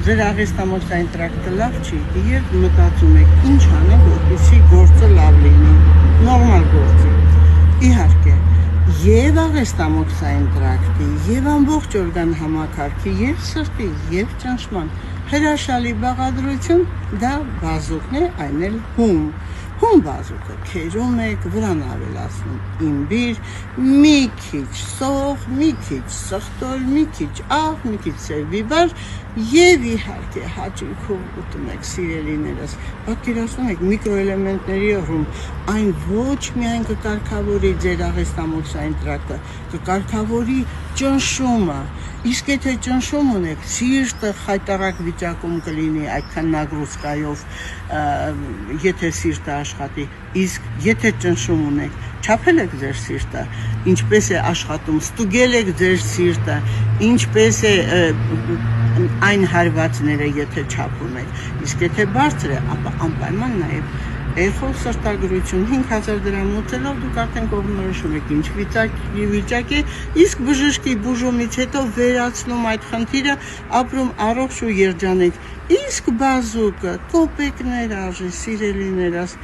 ձեր աղեստամոքսային տրակտը լավ չի եւ մտածում եք ինչ անեք, որպեսզի գործը լավ լինի, նորմալ գործի։ Իհարկե, եւ աղեստամոքսային տրակտի, եւ ամբողջ օրգան համակարգի, եւ սրտի, եւ ճնշման հրաշալի բաղադրություն դա բազուկն է, այն էլ հում բազուկը քերում եք, վրան ավելացնում իմբիր, մի քիչ սող, մի քիչ սխտոր, մի քիչ աղ, մի քիչ սերբիբար եւ իհարկե հաճույքով ուտում եք սիրելիներս։ Պատկերացնում եք միկրոէլեմենտների ռում այն ոչ միայն կկարգավորի ձեր աղեստամոքսային տրակտը, կկարգավորի ճնշումը։ Իսկ եթե ճնշում ունեք, սիրտը խայտարակ վիճակում կլինի այդքան նագրուսկայով, եթե սիրտը աշխատի, իսկ եթե ճնշում ունեք, չափել եք ձեր սիրտը, ինչպես է աշխատում, ստուգել եք ձեր սիրտը, ինչպես է այն հարվածները, եթե չափում եք, իսկ եթե բարձր է, ապա անպայման նաև էխո սրտագրություն 5000 դրամ ուտելով դուք արդեն կողմնորոշում եք ինչ վիճակ է, իսկ բժշկի բուժումից հետո վերացնում այդ խնդիրը, ապրում առողջ ու երջանիկ, իսկ բազուկը կոպեկներ արժի, սիրելիներս,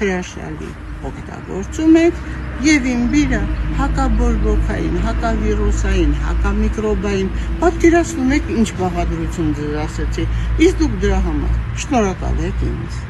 հրաշալի օգտագործում եք եւ իմբիրը հակաբորբոքային, հակավիրուսային, հակամիկրոբային, պատկերացնում եք ինչ բաղադրություն ձեզ ասեցի, իսկ դուք դրա համար շնորհակալ եք ինձ։